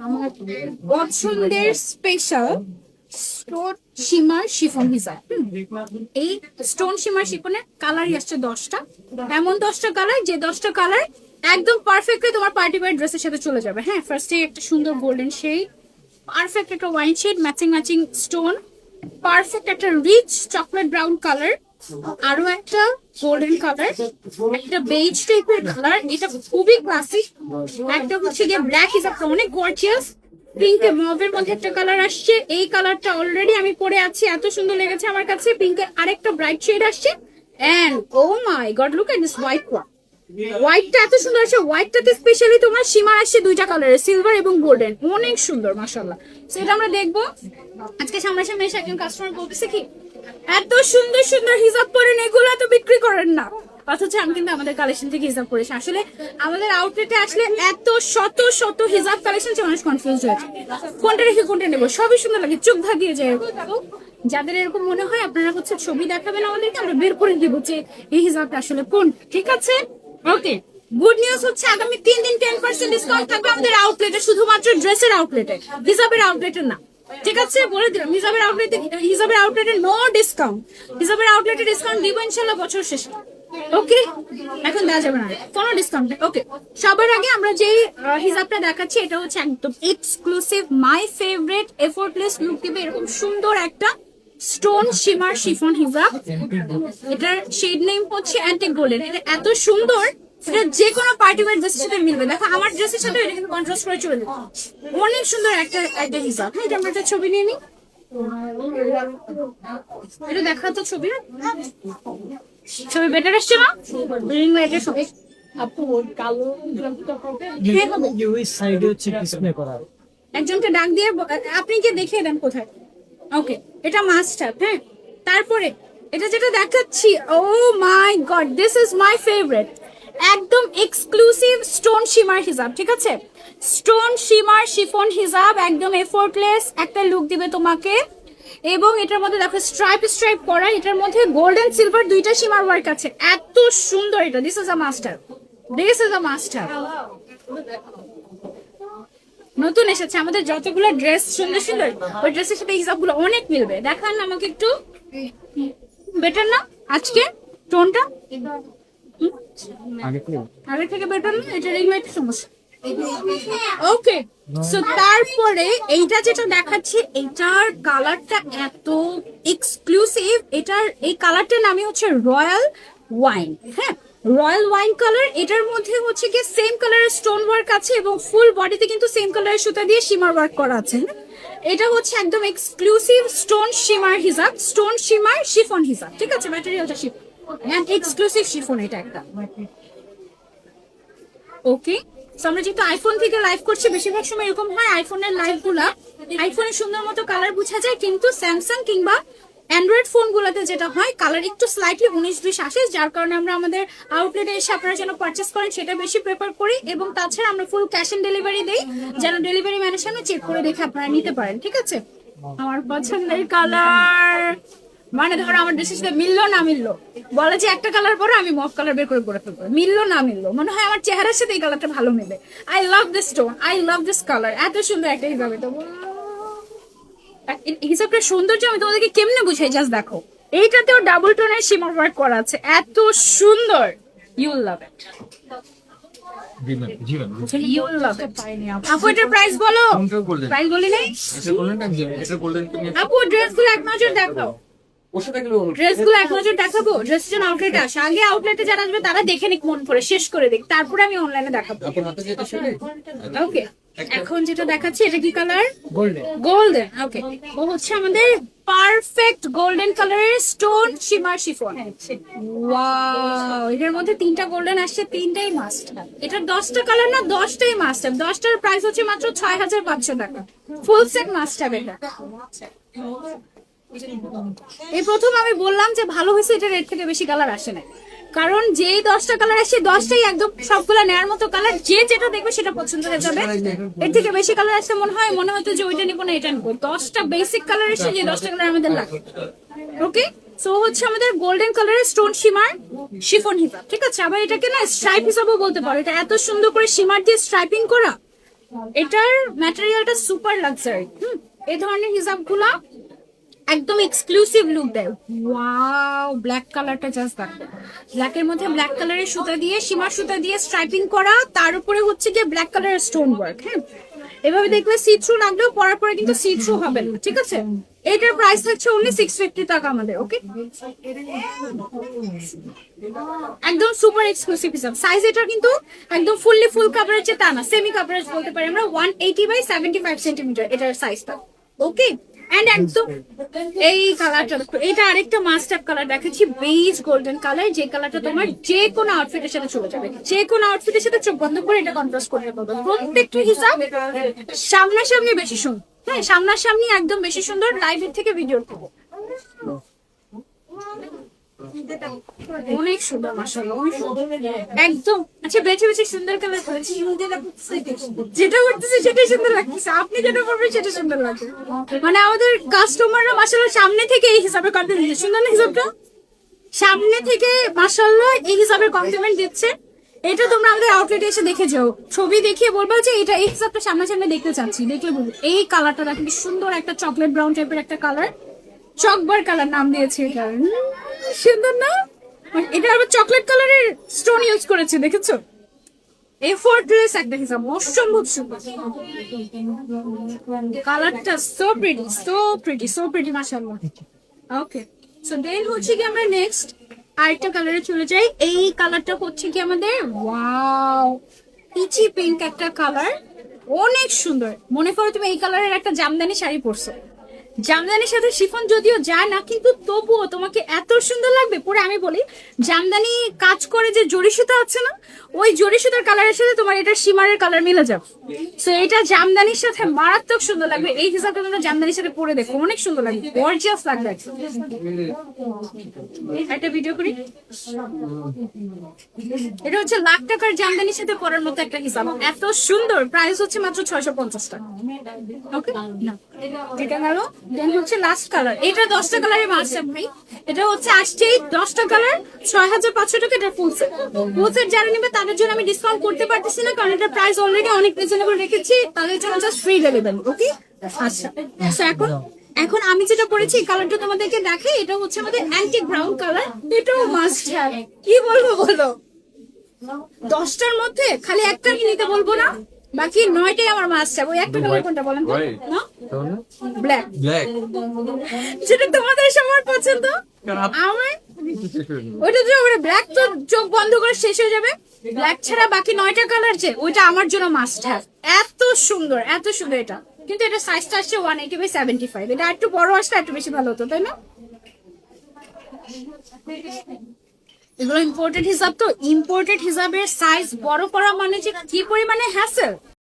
আমার পছন্দের special stone shimmer chiffon হিজাব। এই স্টোন শিমার শিফনের কালারই আসছে 10টা, এমন 10টা কালার যে 10টা কালার একদম পারফেক্টলি তোমার পার্টি ওয়্যার ড্রেসের সাথে চলে যাবে। হ্যাঁ, ফার্স্টে একটা সুন্দর গোল্ডেন শেড, পারফেক্ট একটা wine shade, matching matching stone, perfect একটা রিচ চকলেট ব্রাউন কালার, আরো একটা গোল্ডেন কালার, একটা বেজ টাইপের কালার, এটা খুবই ক্লাসিক। একটা হচ্ছে গিয়ে ব্ল্যাক হিজাব, অনেক গর্জিয়াস। পিঙ্ক মভের মধ্যে একটা কালার আসছে, এই কালারটা অলরেডি আমি পরে আছি, এত সুন্দর লেগেছে আমার কাছে। পিঙ্কের আরেকটা ব্রাইট শেড আসছে, and oh my God look at this white one. হোয়াইটটা এত সুন্দর আছে, হোয়াইটটাতে স্পেশালি তোমার সীমা আসছে দুইটা কালারের, সিলভার এবং গোল্ডেন, অনেক সুন্দর মাশাআল্লাহ। সেটা আমরা দেখবো আজকে সামনাসামনি এসে। একজন কাস্টমার বলতেছে কি এত সুন্দর সুন্দর হিজাব পরেন, এগুলো তো বিক্রি করেন না, অথচ আমি কিন্তু আমাদের কালেকশন থেকে হিজাব পরেছি। আসলে আমাদের আউটলেটে আসলে এত শত শত হিজাব কালেকশন যে মানুষ কনফিউজ হয়েছে কোনটা রেখে কোনটা নেবো, সবই সুন্দর লাগে, চোখ ধাঁধিয়ে যায়। যাদের এরকম মনে হয় আপনারা হচ্ছে ছবি দেখাবেন আমাদেরকে, আমরা বের করে দিব যে এই হিজাবটা আসলে কোন। ঠিক আছে, ওকে। গুড নিউজ হচ্ছে আগামী 3 দিন 10% ডিসকাউন্ট থাকবে আমাদের আউটলেটে, শুধুমাত্র ড্রেসের আউটলেটে, হিজাবের আউটলেটে না। ঠিক আছে, বলে দিলাম হিজাবের আউটলেটে নো ডিসকাউন্ট। হিজাবের আউটলেটে ডিসকাউন্ট দিব ইনশাআল্লাহ বছর শেষে। ওকে, এখন দেওয়া যাবে না কোনো ডিসকাউন্ট। ওকে, সবার আগে আমরা যে হিজাবটা দেখাচ্ছি এটা হচ্ছে একদম exclusive, my favourite, effortless look দিবে এরকম সুন্দর একটা স্টোন শিমার শিফন হিজাব। এটার শেড নেম হচ্ছে অ্যান্টিক গোল্ডেন। এটা এত সুন্দর, এটা যে কোনো পার্টি ওয়্যার ড্রেসের সাথে মিলবে। দেখো আমার ড্রেসের সাথে এটা কিন্তু কন্ট্রাস্ট করে চলে যাবে, অনেক সুন্দর একটা একটা হিজাব। হ্যাঁ, এটা আমরা একটা ছবি নিয়ে নিই, এটা দেখা তো ছবি, ছবি বেটার আসছে না? রিং লাইটের ছবি আপু কালো সাইডে হচ্ছে ডিসপ্লে করা। একজনকে ডাক দিয়ে আপনি কি দেখিয়ে দেন কোথায়। ওকে, এটা মাস্ট হ্যাভ। হ্যাঁ, তারপরে এটা যেটা দেখাচ্ছি, oh my God this is my favourite, একদম এক্সক্লুসিভ স্টোন শিমার হিজাব। ঠিক আছে, স্টোন শিমার শিফন হিজাব, একদম এফোর্টলেস একটা লুক দিবে তোমাকে। এবং এটার মধ্যে দেখো স্ট্রাইপ স্ট্রাইপ করা, এটার মধ্যে গোল্ডেন সিলভার দুইটা শিমার ওয়ার্ক আছে, এত সুন্দর। এটা this is a master, this is a master. নতুন এসেছে আমাদের যতগুলো ড্রেস সুন্দর সুন্দর, ওই ড্রেসের সাথে হিসাবগুলো অনেক মিলবে। দেখান আমাকে একটু, বেটার না আজকে টোনটা? আগে থেকে বেটার না? এটা রিং লাইটের সমস্যা। ওকে, সো তারপরে এইটা যেটা দেখাচ্ছি, এটার কালারটা এত এক্সক্লুসিভ। এটার এই কালারটার নামই হচ্ছে রয়্যাল ওয়াইন। হ্যাঁ, রয়্যাল ওয়াইন কালার। এটার মধ্যে হচ্ছে কি সেম কালারের স্টোন ওয়ার্ক আছে এবং ফুল বডিতে কিন্তু সেম কালারের সুতা দিয়ে শিমার ওয়ার্ক করা আছে। এটা হচ্ছে একদম এক্সক্লুসিভ স্টোন শিমার হিজাব, স্টোন শিমার শিফন হিজাব। ঠিক আছে, ম্যাটেরিয়ালটা শিফন এন্ড এক্সক্লুসিভ শিফন এটা একটা। ওকে, আমরা যেহেতু আইফোন থেকে লাইভ করছি, বেশিরভাগ সময় এরকম হয় আইফোনের লাইভ গুলা, আইফোনের সুন্দর মতো কালার বোঝা যায়, কিন্তু স্যামসাং কিংবা অ্যান্ড্রয়েড ফোন গুলাতে যেটা হয় কালার একটু স্লাইটলি 19-20 আসে, যার কারণে আমরা আমাদের আউটলেটে এসে আপনারা যেন পারচেস করেন সেটা বেশি প্রেফার করি। এবং তাছাড়া আমরা ফুল ক্যাশ অন ডেলিভারি দেই, যেন ডেলিভারি ম্যানের সামনে চেক করে দেখে আপনারা নিতে পারেন। ঠিক আছে, আমার পছন্দের কালার, মানে ধরো আমার ড্রেসের সাথে মিললো না মিললো, বলে যে একটা কালার পরে আমি মফ কালার বের করে পরে ফেলবো, মিললো না মিললো, মনে হয় আমার চেহারার সাথে এই কালারটা ভালো মিলে। I love this tone, I love this colour, এত সুন্দর একটা হিসাব। এটা হিসাবটা সৌন্দর্য আমি তোমাদেরকে কেমনে বুঝাই, জাস্ট দেখো, এইটাতেও ডাবল টোনের শিমার ওয়ার্ক করা আছে, এত সুন্দর। You will love it, you will love it. আপু এটার প্রাইস বলো, প্রাইস বলি নাই আপু। ড্রেসগুলো এক নজর দেখো, ড্রেসগুলো এক নজর দেখাবো। ড্রেসের জন্য আউটলেটে আসে, আগে আউটলেটে যারা আসবে তারা দেখে নিক মন করে, শেষ করে দিক, তারপরে আমি অনলাইনে দেখাবো। ওকে, এখন যেটা দেখাচ্ছি এটা কি কালার? গোল্ডেন। গোল্ডেন, ওকে। ও হচ্ছে আমাদের পারফেক্ট গোল্ডেন কালারের স্টোন শিমার শিফন। ওয়াও, এটার মধ্যে 3টা গোল্ডেন আসছে, 3টাই মাস্ট। এটার 10টা কালার না, 10টাই মাস্ট। 10টার প্রাইস হচ্ছে মাত্র 6500 টাকা, ফুল সেট মাস্ট হবে এটা। এই প্রথম আমি বললাম যে ভালো হয়েছে, এটা রেড থেকে বেশি কালার আসে না, কারণ যে 10টা কালার আসে 10টাই একদম সবগুলা নেয়ার মতো কালার, যে যেটা দেখবে সেটা পছন্দ হয়ে যাবে। এর থেকে বেশি কালার আসলে মনে হয়তো যে ওইটা নিবো না এটা নিবো। 10টা বেসিক কালার এসে যে 10টা কালার আমাদের লাগে। ওকে, সো হচ্ছে আমাদের গোল্ডেন কালারের স্টোন শিমার শিফন হিসাব। ঠিক আছে, আবার এটাকে না স্ট্রাইপ হিসাবেও বলতে পারো, এটা এত সুন্দর করে শিমার দিয়ে স্ট্রাইপিং করা, এটার ম্যাটেরিয়ালটা সুপার লাক্সারি। এই ধরনের হিজাব গুলা একদম এক্সক্লুসিভ লুক দেয়। ওয়াও, ব্ল্যাক কালারটা জাস্ট দেখো, ব্ল্যাকের মধ্যে ব্ল্যাক কালারের সুতা দিয়ে, সীমার সুতা দিয়ে স্ট্রাইপিং করা, তার উপরে হচ্ছে গিয়ে ব্ল্যাক কালারের স্টোন ওয়ার্ক। হ্যাঁ, এভাবে দেখবে সি থ্রু লাগলেও পরার পরে কিন্তু সি থ্রু হবে না, ঠিক আছে? এটার প্রাইস হচ্ছে অনলি 650 টাকা আমাদের। ওকে, একদম সুপার এক্সক্লুসিভ হিসাব। সাইজ এটা কিন্তু একদম ফুললি ফুল কাভারেজ, তা না, সেমি কাভারেজ বলতে পারি আমরা। 180/75 সেন্টিমিটার এটার সাইজটা। ওকে, এন্ড একদম এই কালারটা দেখো, এটা আরেকটা মাস্টার কালার দেখাচ্ছি, বেজ গোল্ডেন কালার, যে কালারটা তোমার যে কোনো আউটফিটের সাথে চলে যাবে, যে কোনো আউটফিটের সাথে চোখ বন্ধ করে এটা কন্ট্রাস্ট করতে পারবে। প্রত্যেকটা হিসাব সামনাসামনি বেশি সুন্দর। হ্যাঁ, সামনাসামনি একদম বেশি সুন্দর, লাইভের থেকে ভিডিও করবো। অনেক সুন্দর মাশাআল্লাহ, অনেক সুন্দর একদম। আচ্ছা, বেছে বেছে সুন্দর কালার করেছি, যেটা করতেছে সেটাই সুন্দর লাগতেছে, আপনি যেটা করবেন সেটা সুন্দর লাগবে। মানে আমাদের কাস্টমাররা মাশাআল্লাহ সামনে থেকে এই হিসাবে কন্টেন্ট দিচ্ছে। সুন্দর না হিসাবটা? সামনে থেকে মাশাআল্লাহ এই হিসাবে কমপ্লিমেন্ট দিচ্ছে। এটা তোমরা আমাদের আউটলেটে এসে দেখে যাও, ছবি দেখিয়ে বলবা যে এটা এই হিসাবটা সামনাসামনি দেখতে চাচ্ছি, দেখলে বলবো। এই কালারটা দেখো কি সুন্দর, একটা চকলেট ব্রাউন টাইপের একটা কালার, চকবার কালার নাম দিয়েছে এটা। সুন্দর না? এটা আবার চকলেট কালারের স্টোন ইউজ করেছে, দেখেছো? এফোর্টলেস একটা হিসাব, অসম্ভব সুন্দর কালারটা। So pretty, so pretty, so pretty মাশাআল্লাহ। ওকে, সো দেন হচ্ছে কি আমরা নেক্সট আরেকটা কালারে চলে যাই। এই কালারটা হচ্ছে কি আমাদের ওয়াও, পিচি পিঙ্ক একটা কালার, অনেক সুন্দর। মনে করো তুমি এই কালারের একটা জামদানি শাড়ি পরছো, জামদানির সাথে শিফন যদিও যায় না, কিন্তু তবুও তোমাকে এত সুন্দর লাগবে পরে। আমি বলি, জামদানি কাজ করে যে জরি সুতা আছে না, ওই জরি সুতার কালারের সাথে তোমার এটা শিমারের কালার মিলে যাবে। সো এটা জামদানির সাথে মারাত্মক সুন্দর লাগবে। এই হিসাবে তোমরা জামদানির সাথে পরে দেখো, অনেক সুন্দর লাগবে, গর্জিয়াস লাগবে। একটা ভিডিও করি। এটা হচ্ছে লাখ টাকার জামদানির সাথে পরার মতো একটা হিসাব, এত সুন্দর। প্রাইস হচ্ছে মাত্র 650 টাকা। ওকে, না এটা গেল। দেন হচ্ছে লাস্ট কালার, এটা 10টা কালারের মাস্টার ভাই। এটা হচ্ছে আসছে 10টা কালার, 6500 টাকা। এটা ফুল সেট। ফুল সেট যারা নেবে তাদের জন্য আমি ডিসকাউন্ট করতে পারতেছি না, কারণ এটা প্রাইস অলরেডি অনেক রিজনেবল রেখেছি, তাদের জন্য জাস্ট ফ্রি ডেলিভারি। ওকে, আচ্ছা। So এখন আমি যেটা পরেছি এই কালারটা তোমাদেরকে দেখাই। এটা হচ্ছে আমাদের অ্যান্টিক ব্রাউন কালার, এটাও মাস্ট হ্যাভ। কি বলবো বলো, 10টার মধ্যে খালি একটা নিতে বলবো না, বাকি 9টাই আমার মাস্ট হ্যাভ। ওই একটা কালার কোনটা বলেন তো? না, ব্ল্যাক। ব্ল্যাক যেটা তোমাদের সবার পছন্দ, আমার ওইটা যে ওটা ব্ল্যাক তো চোখ বন্ধ করে শেষ হয়ে যাবে। ব্ল্যাক ছাড়া বাকি 9টা কালার যে, ওইটা আমার জন্য মাস্ট হ্যাভ। এত সুন্দর, এত সুন্দর এটা। কিন্তু এটা সাইজটা আসছে 180/75। এটা একটু বড় আসলে একটু বেশি ভালো হতো, তাই না? এগুলো ইম্পোর্টেড হিসাব, তো ইম্পোর্টেড হিসাবের সাইজ বড় করা মানে যে কি পরিমাণে হ্যাসেল।